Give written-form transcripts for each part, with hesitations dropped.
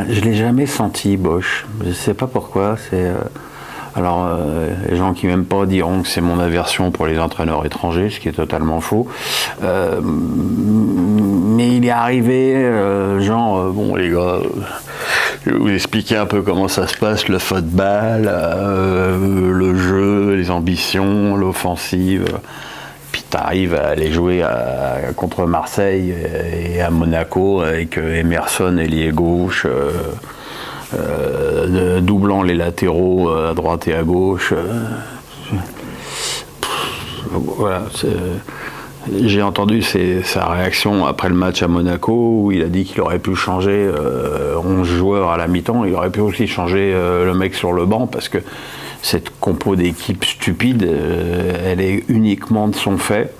Je l'ai jamais senti, Bosch. Je sais pas pourquoi. Les gens qui m'aiment pas diront que c'est mon aversion pour les entraîneurs étrangers, ce qui est totalement faux. Mais il est arrivé, bon les gars, je vais vous expliquer un peu comment ça se passe, le football, le jeu, les ambitions, l'offensive. Puis t'arrives à aller jouer contre Marseille et à Monaco avec Emerson ailier gauche, doublant les latéraux à droite et à gauche. Voilà, j'ai entendu sa réaction après le match à Monaco où il a dit qu'il aurait pu changer 11 joueurs à la mi-temps. Il aurait pu aussi changer le mec sur le banc parce que cette compo d'équipe stupide, elle est uniquement de son fait.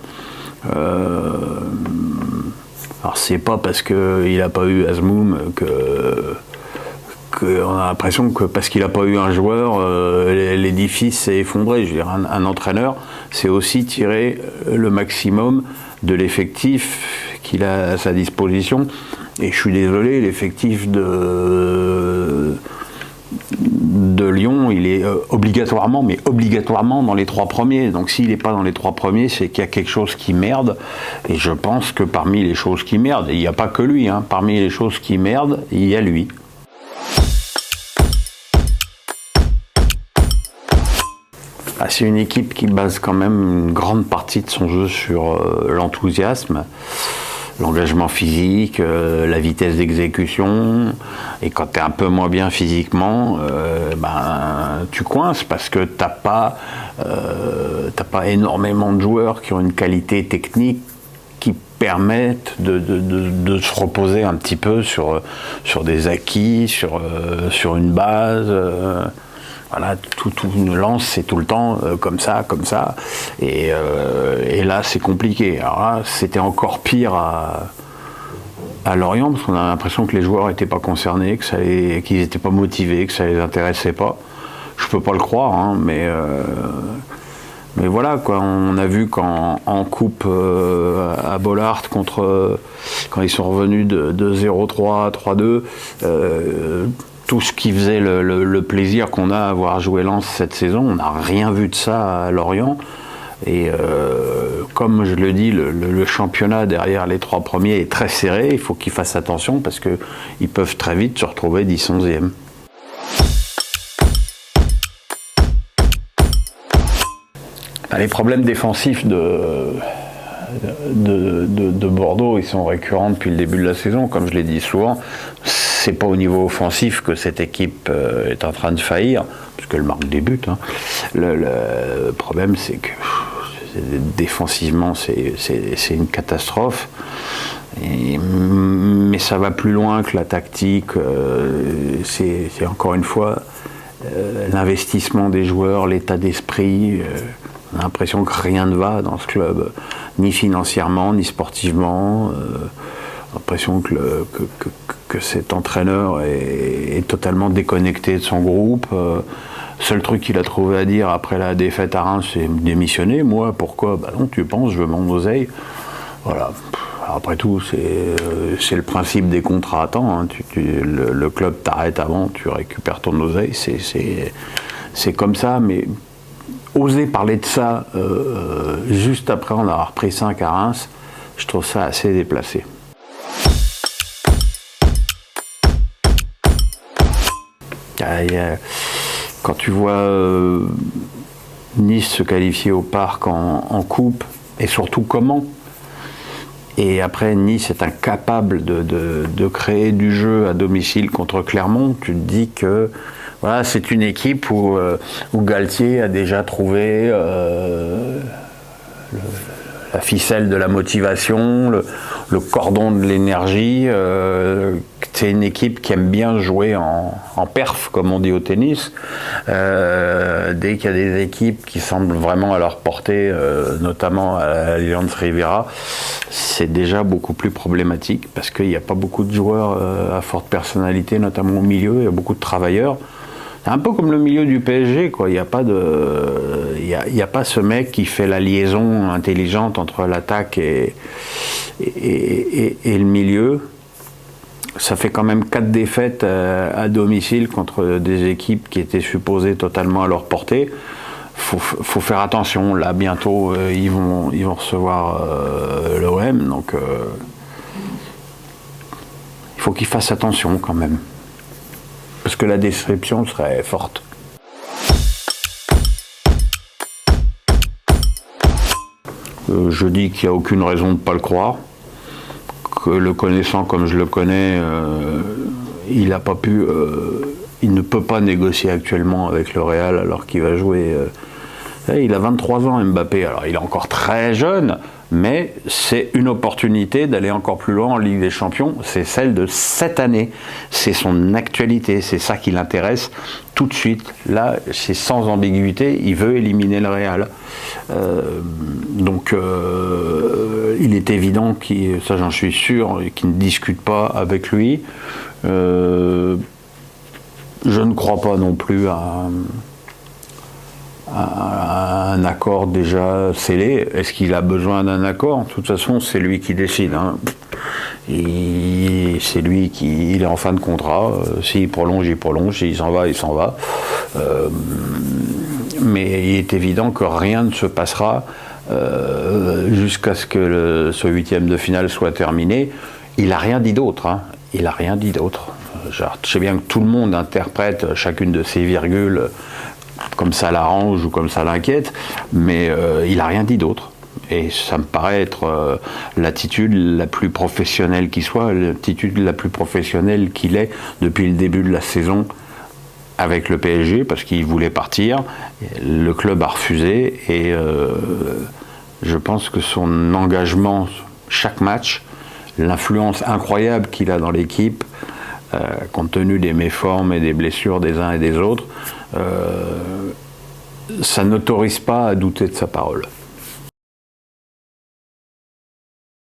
Alors c'est pas parce qu'il n'a pas eu Azmoum qu'on a l'impression que parce qu'il n'a pas eu un joueur, l'édifice s'est effondré. Je veux dire, un entraîneur, c'est aussi tirer le maximum de l'effectif qu'il a à sa disposition. Et je suis désolé, l'effectif de Lyon, il est obligatoirement dans les 3 premiers. Donc s'il n'est pas dans les 3 premiers, c'est qu'il y a quelque chose qui merde. Et je pense que parmi les choses qui merdent, il n'y a pas que lui, parmi les choses qui merdent, il y a lui. C'est une équipe qui base quand même une grande partie de son jeu sur l'enthousiasme, l'engagement physique, la vitesse d'exécution. Et quand tu es un peu moins bien physiquement, tu coinces parce que t'as pas énormément de joueurs qui ont une qualité technique qui permettent de se reposer un petit peu sur des acquis, sur une base. Voilà, toute une lance, c'est tout le temps comme ça. Et là, c'est compliqué. Alors là, c'était encore pire à Lorient, parce qu'on a l'impression que les joueurs n'étaient pas concernés, qu'ils n'étaient pas motivés, que ça les intéressait pas. Je peux pas le croire, mais voilà, quoi. On a vu qu'en coupe à Bollaert, quand ils sont revenus de 0-3 à 3-2, tout ce qui faisait le plaisir qu'on a à avoir joué Lens cette saison, on n'a rien vu de ça à Lorient. Et comme je le dis, le championnat derrière les 3 premiers est très serré. Il faut qu'ils fassent attention parce qu'ils peuvent très vite se retrouver 10-11e. Les problèmes défensifs de Bordeaux, ils sont récurrents depuis le début de la saison, comme je l'ai dit souvent. C'est pas au niveau offensif que cette équipe est en train de faillir, puisqu'elle marque des buts. Le problème, c'est que défensivement, c'est une catastrophe. Mais ça va plus loin que la tactique. C'est encore une fois l'investissement des joueurs, l'état d'esprit. On a l'impression que rien ne va dans ce club, ni financièrement, ni sportivement. On a l'impression que cet entraîneur est totalement déconnecté de son groupe. Seul truc qu'il a trouvé à dire après la défaite à Reims, c'est démissionner. Moi, pourquoi ? Non, tu penses, je veux mon oseille. Voilà. Après tout, c'est le principe des contrats à temps. Le club t'arrête avant, tu récupères ton oseille. C'est comme ça, mais oser parler de ça juste après en avoir pris 5 à Reims, je trouve ça assez déplacé. Quand tu vois Nice se qualifier au Parc en coupe, et surtout comment, et après Nice est incapable de créer du jeu à domicile contre Clermont, tu te dis que voilà, c'est une équipe où Galtier a déjà trouvé la ficelle de la motivation, le cordon de l'énergie. C'est une équipe qui aime bien jouer en perf, comme on dit au tennis. Dès qu'il y a des équipes qui semblent vraiment à leur portée, notamment à l'Allianz Riviera, c'est déjà beaucoup plus problématique parce qu'il n'y a pas beaucoup de joueurs à forte personnalité, notamment au milieu. Il y a beaucoup de travailleurs. C'est un peu comme le milieu du PSG, quoi. Il n'y a pas ce mec qui fait la liaison intelligente entre l'attaque et le milieu. ça fait quand même 4 défaites à domicile contre des équipes qui étaient supposées totalement à leur portée. Faut faire attention. Là, bientôt, ils vont recevoir l'OM, donc il faut qu'ils fassent attention quand même. Parce que la déception serait forte. Je dis qu'il n'y a aucune raison de ne pas le croire. Que le connaissant comme je le connais, il ne peut pas négocier actuellement avec le Real alors qu'il va jouer. Il a 23 ans, Mbappé. Alors il est encore très jeune, mais c'est une opportunité d'aller encore plus loin en Ligue des Champions. C'est celle de cette année. C'est son actualité. C'est ça qui l'intéresse tout de suite. Là, c'est sans ambiguïté. Il veut éliminer le Real. Donc, il est évident, ça j'en suis sûr, qu'il ne discute pas avec lui. Je ne crois pas non plus à un accord déjà scellé. Est-ce qu'il a besoin d'un accord? De toute façon, c'est lui qui décide. Hein. C'est lui il est en fin de contrat. S'il prolonge, il prolonge. S'il s'en va, il s'en va. Mais il est évident que rien ne se passera jusqu'à ce que ce 8e de finale soit terminé. Il n'a rien dit d'autre. Hein. Il n'a rien dit d'autre. Je sais bien que tout le monde interprète chacune de ces virgules comme ça l'arrange ou comme ça l'inquiète, mais il n'a rien dit d'autre. Et ça me paraît être l'attitude la plus professionnelle qui soit, l'attitude la plus professionnelle qu'il ait depuis le début de la saison avec le PSG, parce qu'il voulait partir. Le club a refusé, et je pense que son engagement chaque match, l'influence incroyable qu'il a dans l'équipe, compte tenu des méformes et des blessures des uns et des autres, ça n'autorise pas à douter de sa parole.